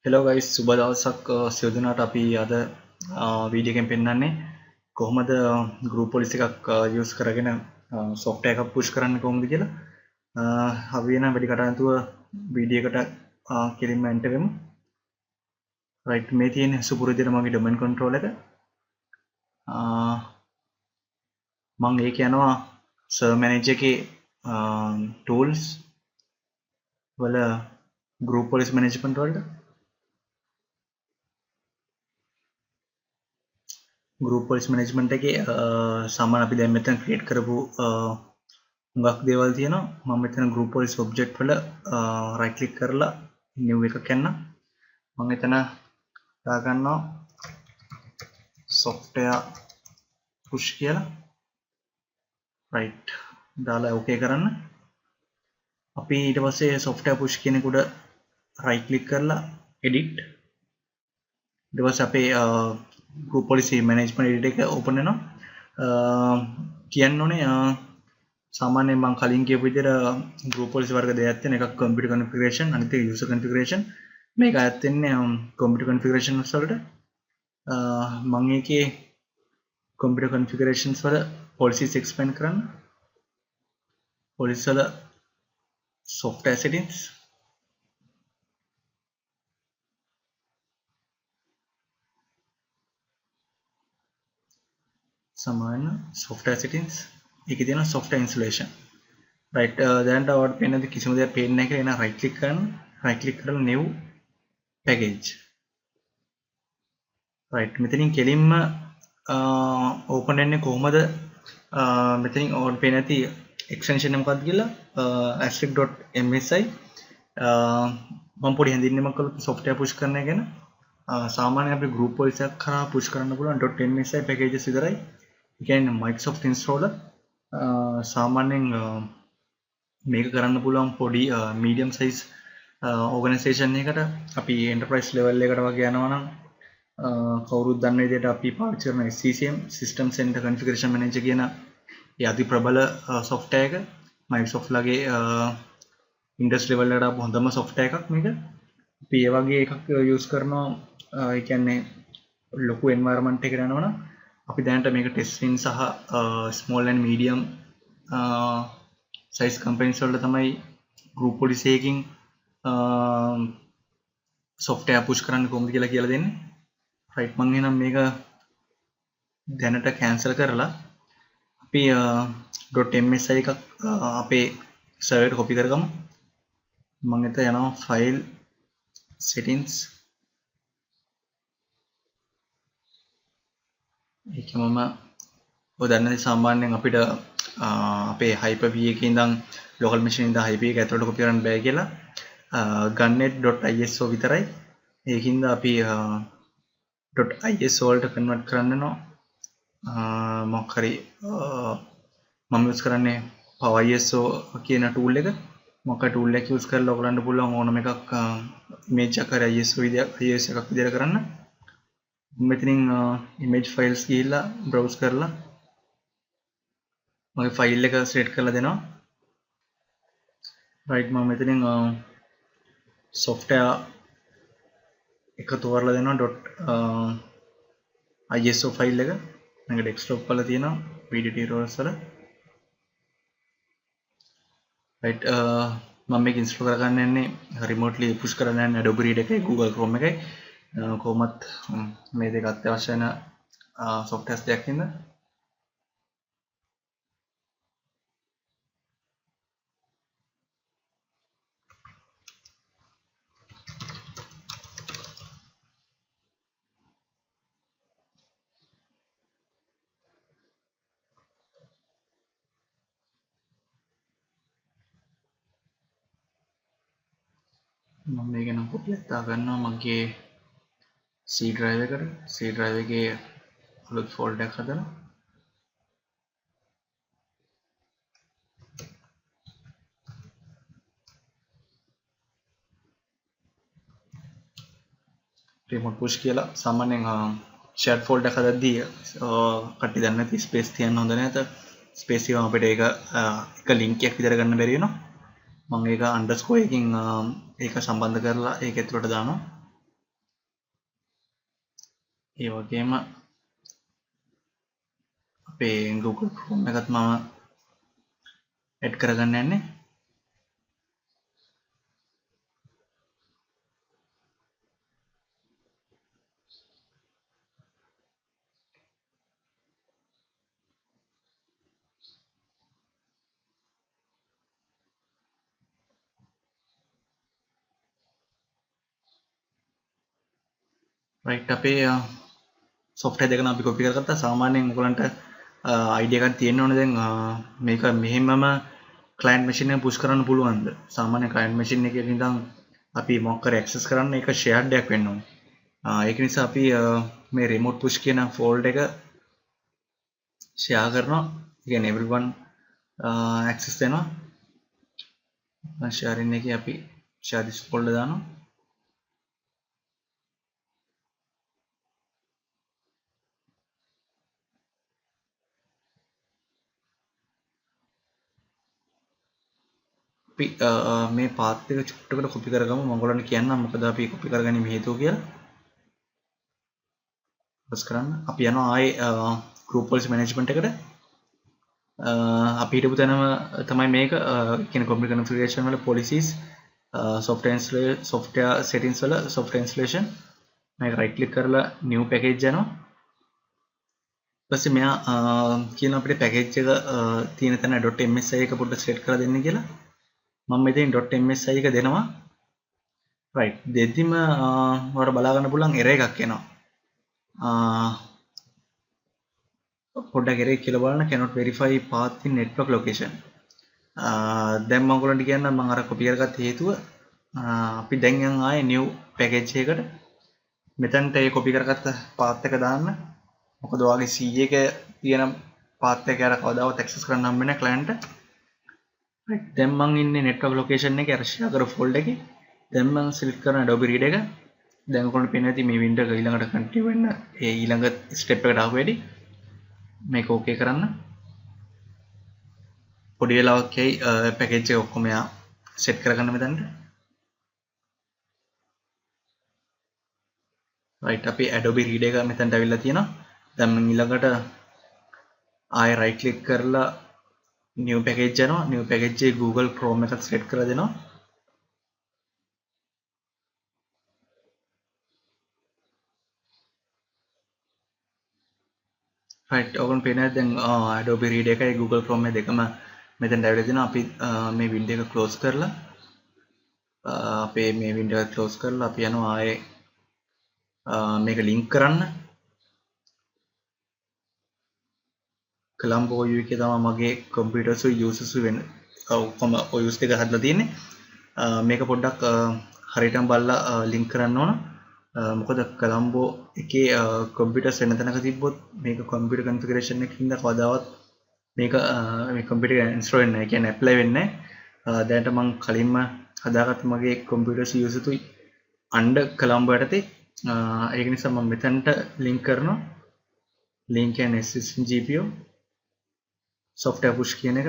Hello guys සුබ දවසක් සියලු දෙනාට. අපි අද වීඩියෝ එකෙන් පෙන්නන්නේ කොහොමද ගෲප් පොලිසි එකක් යූස් කරගෙන software එකක් පුෂ් කරන්න කොහොමද කියලා. අපි වෙන වැඩි කතා නැතුව වීඩියෝ එකට කෙලින්ම එන්ටර් වෙමු. රයිට්, මේ තියෙන සුපුරුදු විදිහට මගේ domain control එක. මම ඒක යනවා server manager එකේ tools වල group policy management වලට. group policy management එකේ සාමාන්‍ය අපි දැන් මෙතන create කරපු හුඟක් දේවල් තියෙනවා. මම මෙතන group policy object වල right click කරලා new එකක් යන්න. මම එතන දාගන්නවා software push කියලා. right, දාලා okay කරන්න. අපි ඊට පස්සේ software push කියන එක උඩ right click කරලා edit. ඊට පස්සේ අපේ group policy management editor එක open වෙනවා. කියන්න ඕනේ සාමාන්‍යයෙන් මම කලින් කියපු විදිහට group policy වර්ග දෙකක් තියෙන. එකක් computer configuration, අනිත් එක user configuration. මේක අයත් වෙන්නේ computer configuration වලට. මම ඒකේ computer configurations වල policies expand කරන්න. policies වල software settings, සමාන software settings, ඒකේ තියෙන software installation. right, දැනට ඔයාලට පේන්නේ කිසිම දෙයක් පේන්නේ නැහැ කියලා. එන right click කරන්න. right click කරලා new package. right, මෙතනින් කෙලින්ම open වෙන්නේ කොහොමද? මෙතනින් ඔයාලට පේන්නේ නැති extension එක මොකක්ද කියලා asterisk.msi. මම පොඩි හැඳින්වීමක් කළොත් software push කරන එක ගැන. සාමාන්‍යයෙන් අපි group policy එකක් කරා push කරන්න පුළුවන් .msi packages විතරයි. ඒ කියන්නේ Microsoft installer. සාමාන්‍යයෙන් මේක කරන්න පුළුවන් පොඩි medium size organization එකකට. අපි enterprise level එකට වගේ යනවා නම් කවුරුත් දන්න විදිහට අපි පාවිච්චි කරන SCCM System Center Configuration Manager කියන ඒ අති ප්‍රබල software එක. Microsoft ලගේ industry level එකට ආපු හොඳම software එකක් මේක. අපි ඒ වගේ එකක් use කරනවා. ඒ කියන්නේ ලොකු environment එකකට යනවා නම් අපි දැනට මේක testing සහ small and medium size companies වලට තමයි group policy එකකින් software push කරන්න කොහොමද කියලා දෙන්නේ. right, මම එහෙනම් මේක දැනට cancel කරලා අපි .msi එකක් අපේ server එකට copy කරගමු. මම එතන යනවා file settings. ඒක මම ඔය දන්නේ සාමාන්‍යයෙන් අපිට අපේ Hyper-V එකේ ඉඳන් local machine ඉඳන් Hyper-V එක ඇතුළට copy කරන්න බෑ කියලා gunnet.iso විතරයි. ඒකින්ද අපි .iso වලට convert කරන්න වෙනවා. මොකක් හරි මම use කරන්නේ PowerISO කියන tool එක. මොකක් tool එක use කරලා ඔයගලන්ට පුළුවන් ඕනම එකක් image එකක් හරි ISO එකක් විදිහට කරන්න. මෙතනින් image files ගිහිල්ලා browse කරලා මගේ file එක select කරලා දෙනවා. right, මම මෙතනින් software එක තෝරලා දෙනවා .iso file එක. මේක desktop වල තියෙනවා video tutorials වල. right, මම මේක install කරගන්න යන්නේ remotely push කරන්න යන්නේ Adobe Reader එකයි Google Chrome එකයි. කොහොමත් මේ දෙක අත්‍යවශ්‍ය වෙන softwares දෙයක් නේද. මම මේක නම් copy එකක් දාගන්නවා මගේ C drive එකට. C drive එකේ අලුත් folder එකක් හදලා remote push කියලා. සාමාන්‍යයෙන් shared folder එකක් හදද්දී කට්ටිය දන්නේ නැති space තියන්න හොඳ නැහැ. space එක අපිට ඒක එක link එකක් විතර ගන්න බැරි වෙනවා. මම ඒක underscore එකකින් ඒක සම්බන්ධ කරලා ඒක ඇතුළට දානවා. ඒ වගේම අපේ Google Chrome එකත් මම ඇඩ් කරගන්න යන්නේ. රයිට් අපේ software දෙක නම් අපි copy කරගත්තා. සාමාන්‍යයෙන් ඔයගලන්ට idea එකක් තියෙන්න ඕනේ දැන් මේක මෙහෙමම client machine එක push කරන්න පුළුවන්ද? සාමාන්‍ය client machine එකේ ඉඳන් අපි මොකක් කර access කරන්න ඒක shared එකක් වෙන්න ඕනේ. ඒක නිසා අපි මේ remote push කියන fold එක share කරනවා. ඒ කියන්නේ everyone access දෙනවා. sharing එකේ අපි share this folder දානවා. අපි මේ path එක චුට්ටකට copy කරගමු. මම ඔයගොල්ලන්ට කියන්නම් මොකද අපි copy කරගන්නේ හේතුව කියලා. press කරන්න. අපි යනවා ආයේ group policy management එකට. අපි හිටපු තැනම තමයි මේක කියන computer configuration වල policies software settings වල software installation මේක right click කරලා new package යනවා. ඊපස්සේ මෙයා කියන අපිට package එක තියෙන තැන .msi එක පොඩ්ඩක් select කරලා දෙන්න කියලා. මම මෙතෙන් .msi එක දෙනවා. right දෙද්දිම ඔයාලට බලා ගන්න පුළුවන් error එකක් එනවා. පොඩ්ඩක් error එක කියලා බලන්න cannot verify path in network location. දැන් මම ඔයගොල්ලන්ට කියන්නම් මම අර copy කරගත්ත හේතුව අපි දැන් යන් ආයේ new package එකකට මෙතනට ඒ copy කරගත්ත path එක දාන්න. මොකද ඔයාගේ C එක තියෙන path එක අර කවදාවත් access කරන්න හම්බෙන්නේ නැහැ client එක. right දැන් මම ඉන්නේ network location එකේ අර share කර folder එකේ. දැන් මම select කරන Adobe Reader එක. දැන් ඔයගොල්ලන්ට පේනවා ඇති මේ window එක ඊළඟට continue වෙන්න ඒ ඊළඟ step එකට ආව වෙඩි. මේක okay කරන්න. පොඩි වෙලාවක් යයි package එක ඔක්කොම යා set කරගන්න මෙතනට. right අපි Adobe Reader එක මෙතනට අවිල්ලා තියෙනවා. දැන් මම ඊළඟට ආයෙ right click කරලා new package යනවා. new package එකේ Google Chrome එකත් select කරලා දෙනවා. right ඔයගොල්ලෝ පේනවා දැන් Adobe Reader එකයි Google Chrome එක දෙකම මෙතෙන්ට ඇවිල්ලා තිනවා. අපි මේ window එක close කරලා අපේ මේ window එක close කරලා අපි යනවා ආයේ මේක link කරන්න. Colombo OU එකේ තමයි මගේ computers users වෙන ඔක්කොම OUs දෙක හදලා තියෙන්නේ. මේක පොඩ්ඩක් හරියටම බලලා link කරන්න ඕන. මොකද Colombo එකේ computers වෙන තැනක තිබ්බොත් මේක computer configuration එකකින්ද කවදාවත් මේක මේ computer එක install වෙන්නේ නැහැ. කියන්නේ apply වෙන්නේ නැහැ. දැනට මම කලින්ම හදාගත්ත මගේ computers use තුයි under Colombo යටතේ. ඒක නිසා මම මෙතනට link කරනවා. link and assistant GPU software push කියන එක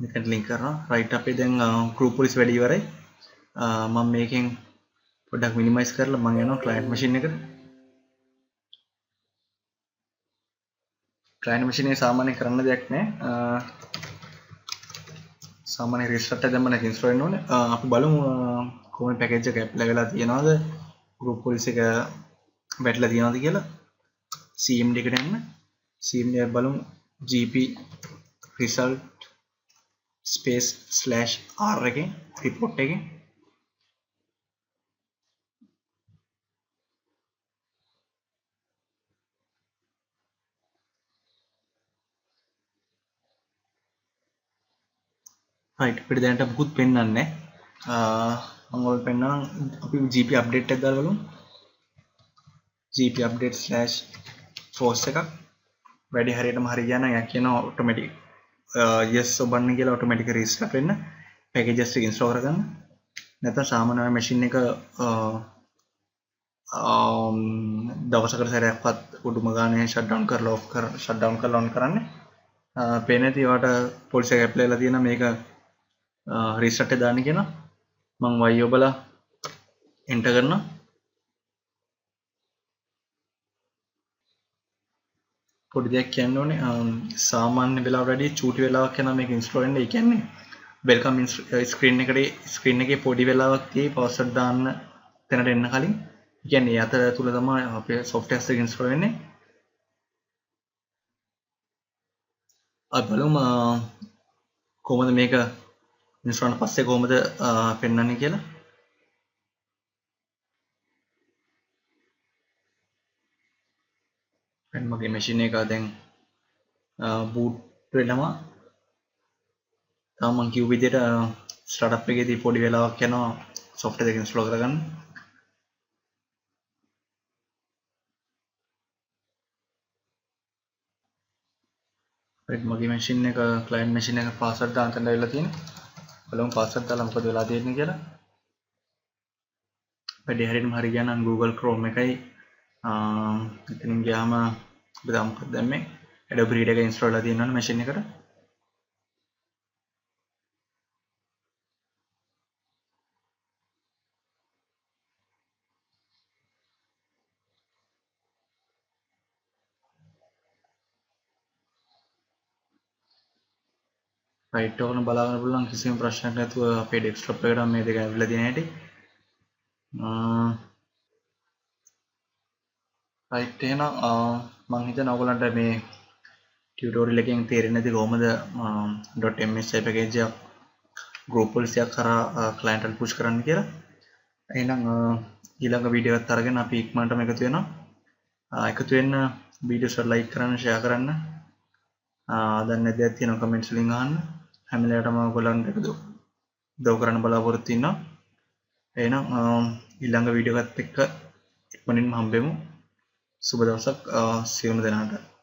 මෙතනට link කරනවා. right අපේ දැන් group policy වැඩි ඉවරයි. මම මේකෙන් පොඩ්ඩක් minimize කරලා මම යනවා client machine එකට. client machine එක සාමාන්‍ය කරන්න දෙයක් නැහැ. සාමාන්‍ය restart එක දැම්ම නැති install වෙන්න ඕනේ. අපි බලමු කොහොමද package එක apply වෙලා තියෙනවද group policy එක වැටලා තියෙනවද කියලා. cmd එකට යන්න. cmd එක බලමු gp result space /r එකෙන් report එකෙන් right අපිට දැනට මුකුත් පෙන්වන්නේ නැහැ. මම ඔයාලට පෙන්නනම් අපි gp update එක දාලා බලමු. gp update /force එකක් වැඩි හරියටම හරිය යනවා. යා කියනවා automatic yes ඔබන්න කියලා automatic restart වෙන්න packages එක install කරගන්න. නැත්නම් සාමාන්‍ය machine එක දවසකට සැරයක්වත් උඩුම ගානේ shutdown කරලා off කර shutdown කරලා on කරන්නේ. පේන ඇති ඔයාලට policy එක apply වෙලා තියෙනවා. මේක restart එක දාන්න කියනවා. මම y ඔබලා enter කරනවා. පොඩි දෙයක් කියන්න ඕනේ. සාමාන්‍ය වෙලාවට වැඩි චූටි වෙලාවක් යනවා මේක ඉන්ස්ටෝල් වෙන්න. ඒ කියන්නේ වෙල්කම් ස්ක්‍රීන් එකේ පොඩි වෙලාවක් tie password දාන්න තැනට එන්න කලින්. ඒ කියන්නේ ඒ අතර තුල තමයි අපේ software එක ඉන්ස්ටෝල් වෙන්නේ. අපි බලමු කොහොමද මේක ඉන්ස්ටෝල් වුණාට පස්සේ කොහොමද පෙන්වන්නේ කියලා. දැන් මගේ මැෂින් එක දැන් boot වෙනවා. තාම මම කිව්ව විදිහට ස්ටාර්ට්අප් එකේදී පොඩි වෙලාවක් යනවා software එක ඉන්ස්ටෝල් කරගන්න. right මගේ මැෂින් එක client machine එක password දාන්න තැනට වෙලා තියෙනවා. බලමු password දාලා මොකද වෙලා තියෙන්නේ කියලා. වැඩි හරියටම හරි ගියා නම් Google Chrome එකයි එතනින් ගියාම අපි දාමු මොකක්ද දැම්මේ Adobe Reader එක ඉන්ස්ටෝල් වෙලා තියෙනවනේ මැෂින් එකට. right ඕකන බලාගන්න පුළුවන් කිසිම ප්‍රශ්නයක් නැතුව අපේ desktop එකට මේ දෙක ඇවිල්ලා තියෙන හැටි. right එහෙනම් මම හිතනවා ඔයගලන්ට මේ ටියුටෝරියල් එකෙන් තේරෙන්නේ නැති කොහොමද .msi package එක group policy එකක් කරා client එකට push කරන්න කියලා. එහෙනම් ඊළඟ වීඩියෝ එකත් අරගෙන අපි ඉක්මනටම එකතු වෙනවා. එකතු වෙන්න වීඩියෝස් එක like කරන්න, share කරන්න. දැන් නැදයක් තියෙනවා comments වලින් අහන්න. හැම වෙලාවටම ඔයගලන්ට එකතු දව කරන්න බලාපොරොත්තු වෙනවා. එහෙනම් ඊළඟ වීඩියෝ එකත් එක්ක ඉක්මනින්ම හම්බෙමු. සුබ දවසක් සියලුම දෙනාට.